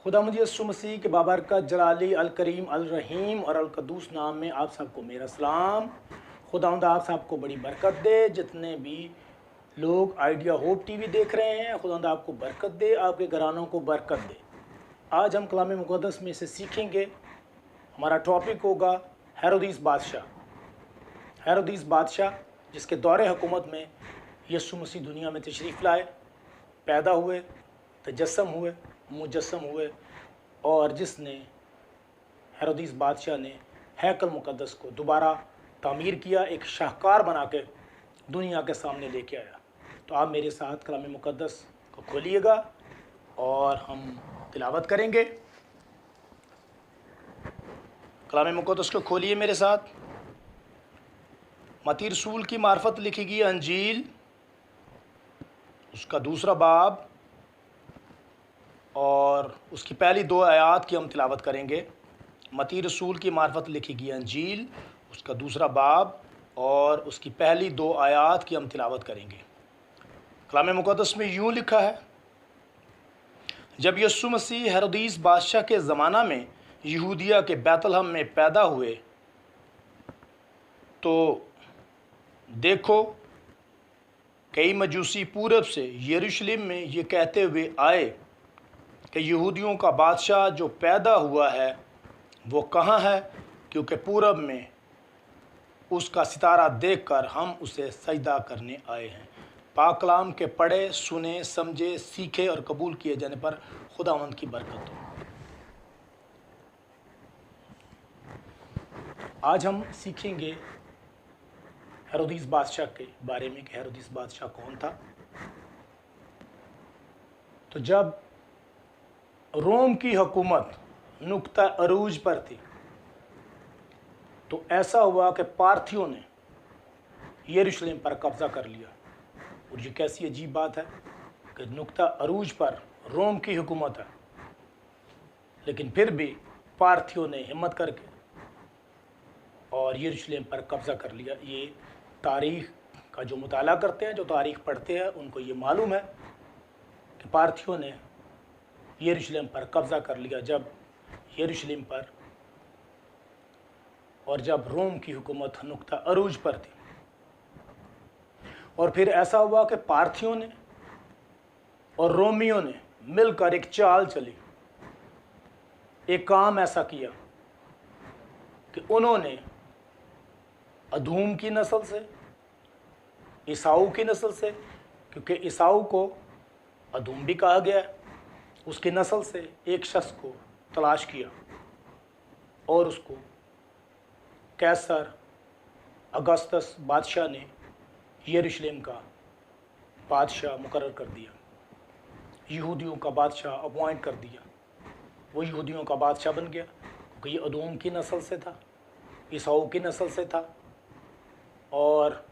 खुदावंद यीशु मसीह के बाबरकत जलाली अल करीम अल रहीम और अल कद्दूस नाम में आप सबको मेरा सलाम। खुदावंद आप सबको बड़ी बरकत दे। जितने भी लोग आइडिया होप टीवी देख रहे हैं, खुदावंद आपको बरकत दे, आपके घरानों को बरकत दे। आज हम कलाम मुक़द्दस में से सीखेंगे। हमारा टॉपिक होगा हेरोदीस बादशाह। हेरोदीस बादशाह जिसके दौरे हुकूमत में यीशु मसीह दुनिया में तशरीफ़ लाए, पैदा हुए, तजस्सम हुए, मुजस्सम हुए, और जिसने हेरोदीस बादशाह ने हैकल मुक़द्दस को दोबारा तामीर किया, एक शाहकार बना के दुनिया के सामने लेके आया। तो आप मेरे साथ कलाम मुक़द्दस को खोलिएगा और हम तिलावत करेंगे। कलाम मुक़द्दस को खोलिए मेरे साथ। मत्ती रसूल की मार्फत लिखी गई अंजील, उसका दूसरा बाब और उसकी पहली 2 आयात की हम तिलावत करेंगे। मत्ती रसूल की मार्फत लिखी गई अंजील, उसका दूसरा बाब और उसकी पहली 2 आयात की हम तिलावत करेंगे। कलाम मुक़द्दस में यूँ लिखा है, जब यीशु मसीह हेरोदीस बादशाह के ज़माना में यहूदिया के बैतलहम में पैदा हुए, तो देखो कई मजूसी पूरब से यरूशलेम में ये कहते हुए आए कि यहूदियों का बादशाह जो पैदा हुआ है वो कहाँ है, क्योंकि पूरब में उसका सितारा देखकर हम उसे सजदा करने आए हैं। पाक कलाम के पढ़े, सुने, समझे, सीखे और कबूल किए जाने पर खुदावंद की बरकत हो। आज हम सीखेंगे हेरोदीस बादशाह के बारे में कि हेरोदीस बादशाह कौन था। तो जब रोम की हुकूमत नुक्ता अरूज पर थी, तो ऐसा हुआ कि पार्थियों ने यरूशलेम पर कब्ज़ा कर लिया। और ये कैसी अजीब बात है कि नुक्ता अरूज पर रोम की हुकूमत है, लेकिन फिर भी पार्थियों ने हिम्मत करके और यरूशलेम पर कब्ज़ा कर लिया। ये तारीख़ का जो मुताला करते हैं, जो तारीख़ पढ़ते हैं, उनको ये मालूम है कि पार्थियों ने यरूशलेम पर कब्ज़ा कर लिया जब यरूशलेम पर, और जब रोम की हुकूमत नुक्ता अरूज पर थी। और फिर ऐसा हुआ कि पार्थियों ने और रोमियों ने मिलकर एक चाल चली, एक काम ऐसा किया कि उन्होंने अदूम की नस्ल से, ईसाऊ की नस्ल से, क्योंकि ईसाऊ को अदूम भी कहा गया है, उसकी नस्ल से एक शख्स को तलाश किया और उसको कैसर अगस्तस बादशाह ने यरूशलेम का बादशाह मुकर्रर कर दिया, यहूदियों का बादशाह अपॉइंट कर दिया। वो यहूदियों का बादशाह बन गया क्योंकि ये अदूम की नस्ल से था, ईसाऊ की नस्ल से था, और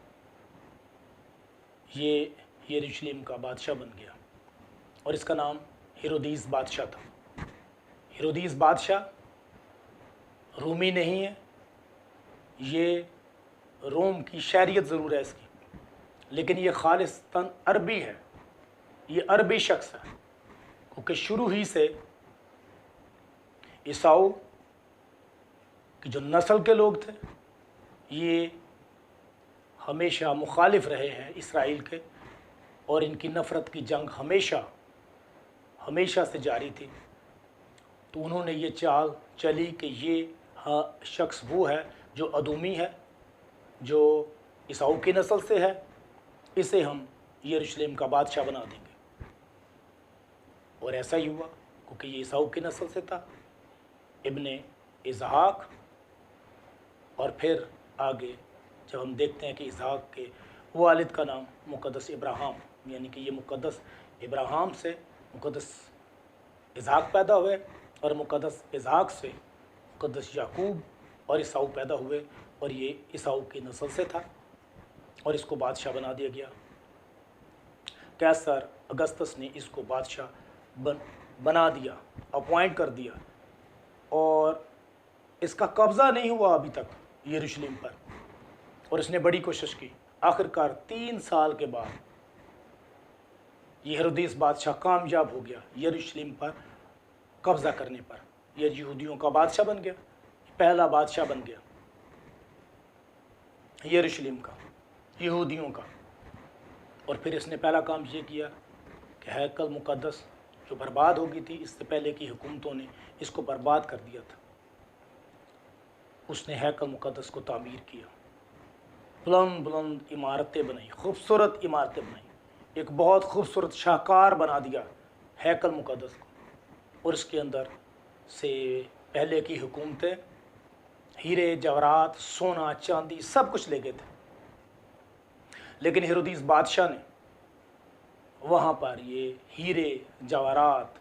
ये यरूशलेम का बादशाह बन गया। और इसका नाम हेरोदीस बादशाह था। हेरोदीस बादशाह रोमी नहीं है, ये रोम की शहरियत ज़रूर है इसकी, लेकिन ये खालिस्तन अरबी है। ये अरबी शख्स है क्योंकि शुरू ही से ईसाऊ की जो नस्ल के लोग थे, ये हमेशा मुखालिफ रहे हैं इसराइल के, और इनकी नफ़रत की जंग हमेशा से जारी थी। तो उन्होंने ये चाल चली कि ये शख्स वो है जो अदूमी है, जो ईसाऊ की नस्ल से है, इसे हम यरूशलेम का बादशाह बना देंगे। और ऐसा ही हुआ क्योंकि ये ईसाऊ की नस्ल से था, इब्ने इसहाक। और फिर आगे जब हम देखते हैं कि इसहाक के वालिद का नाम मुक़द्दस इब्राहिम, यानी कि ये मुक़द्दस इब्राहिम से मुक़द्दस इसहाक पैदा हुए, और मुक़द्दस इसहाक से मुक़द्दस याकूब और ईसाऊ पैदा हुए, और ये ईसाऊ की नस्ल से था, और इसको बादशाह बना दिया गया। कैसर अगस्तस ने इसको बादशाह बना दिया, अपॉइंट कर दिया, और इसका कब्ज़ा नहीं हुआ अभी तक यरूशलेम पर। और इसने बड़ी कोशिश की। आखिरकार 3 साल के बाद ये हेरोदेस बादशाह कामयाब हो गया यरूशलेम पर कब्ज़ा करने पर यह यहूदियों का बादशाह बन गया, पहला बादशाह बन गया यरूशलेम का, यहूदियों का। और फिर इसने पहला काम ये किया कि हैकल मुक़द्दस जो बर्बाद हो गई थी, इससे पहले की हुकूमतों ने इसको बर्बाद कर दिया था, उसने हैकल मुक़द्दस को तामीर किया, बुलंद बुलंद इमारतें बनाई, खूबसूरत इमारतें बनाई, एक बहुत खूबसूरत शाहकार बना दिया हैकल मुक़द्दस को। और इसके अंदर से पहले की हुकूमतें हीरे जवाहरात सोना चांदी सब कुछ ले गए थे, लेकिन हेरोदीस बादशाह ने वहाँ पर ये हीरे जवाहरात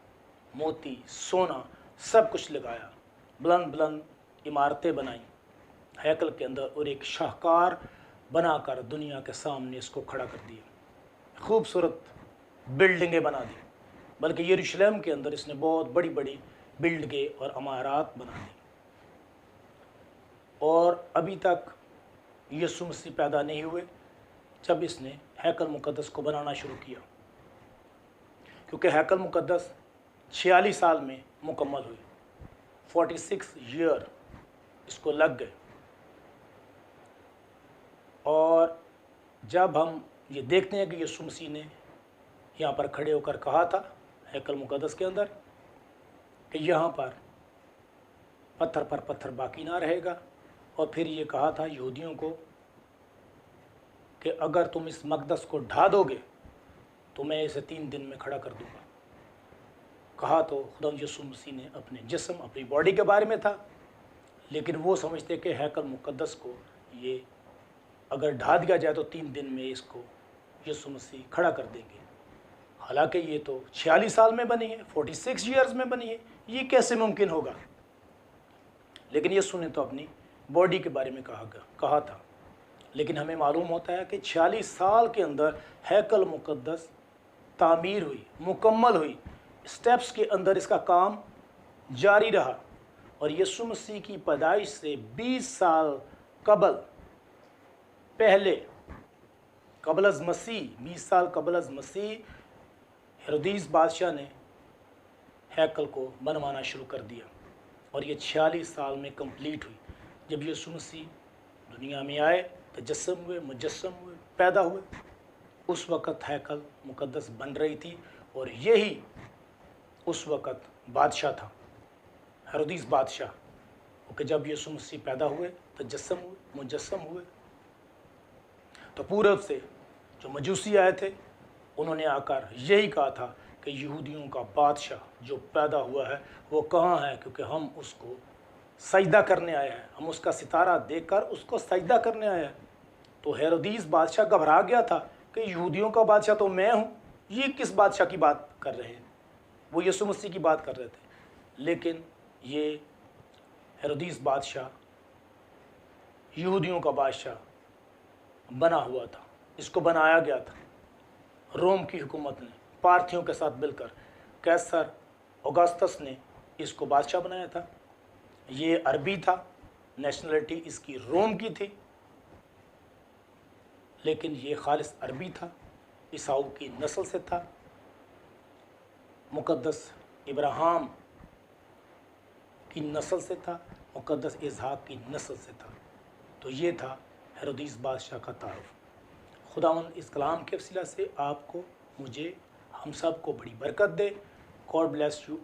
मोती सोना सब कुछ लगाया, बुलंद बुलंद इमारतें बनाई हैकल के अंदर, और एक शाहकार बनाकर दुनिया के सामने इसको खड़ा कर दिया, खूबसूरत बिल्डिंगें बना दी। बल्कि यरूशलेम के अंदर इसने बहुत बड़ी बड़ी बिल्डिंगें और इमारत बना दी। और अभी तक यीशु मसीह पैदा नहीं हुए जब इसने हैकल मुक़द्दस को बनाना शुरू किया, क्योंकि हैकल मुक़द्दस 46 साल में मुकम्मल हुई, 46 ईयर इसको लग गए। और जब हम ये देखते हैं कि यीशु मसीह ने यहाँ पर खड़े होकर कहा था हैकल मुक़द्दस के अंदर कि यहाँ पर पत्थर बाकी ना रहेगा, और फिर ये कहा था यहूदियों को कि अगर तुम इस मक़दस को ढा दोगे तो मैं इसे 3 दिन में खड़ा कर दूंगा। कहा तो खुदा यीशु मसीह ने अपने जिस्म अपनी बॉडी के बारे में था, लेकिन वो समझते कि हैकल मुक़द्दस को ये अगर ढा दिया जाए तो 3 दिन में इसको यीशु मसीह खड़ा कर देंगे। हालांकि ये तो 46 साल में बनी है, 46 ईयर्स में बनी है, ये कैसे मुमकिन होगा। लेकिन यीशु ने तो अपनी बॉडी के बारे में कहा था। लेकिन हमें मालूम होता है कि 46 साल के अंदर हैकल मुक़द्दस तामीर हुई, मुकम्मल हुई, स्टेप्स के अंदर इसका काम जारी रहा। और यीशु मसीह की पैदाइश से 20 साल पहले कबल अज़ मसीह, 20 साल कबल अज़ मसीह हेरोदीस बादशाह ने हैकल को बनवाना शुरू कर दिया, और ये 46 साल में कंप्लीट हुई। जब यीशु मसीह दुनिया में आए, तजस्सम हुए, मुजस्सम हुए, पैदा हुए, उस वक़्त हैकल मुक़द्दस बन रही थी। और यही उस वक़्त बादशाह था, हेरोदीस बादशाह, क्योंकि जब यीशु मसीह पैदा हुए, तजस्सम हुए, मुजस्सम हुए, तो पूरब से जो मजूसी आए थे उन्होंने आकर यही कहा था कि यहूदियों का बादशाह जो पैदा हुआ है वो कहाँ है, क्योंकि हम उसको सजदा करने आए हैं, हम उसका सितारा देखकर उसको सजदा करने आए हैं। तो हेरोदीस बादशाह घबरा गया था कि यहूदियों का बादशाह तो मैं हूँ, ये किस बादशाह की बात कर रहे हैं। वो यीशु मसीह की बात कर रहे थे, लेकिन ये हेरोदीस बादशाह यहूदियों का बादशाह बना हुआ था, इसको बनाया गया था रोम की हुकूमत ने पार्थियों के साथ मिलकर। कैसर ऑगस्टस ने इसको बादशाह बनाया था। ये अरबी था, नेशनलिटी इसकी रोम की थी, लेकिन ये खालिस अरबी था, ईसाऊ की नस्ल से था, मुक़द्दस इब्राहिम की नस्ल से था, मुक़द्दस इसहाक की नस्ल से था। तो ये था हेरोदीस बादशाह का तारुफ। खुदावंद इस कलाम के वसीला से आपको, मुझे, हम सब को बड़ी बरकत दे। God bless you.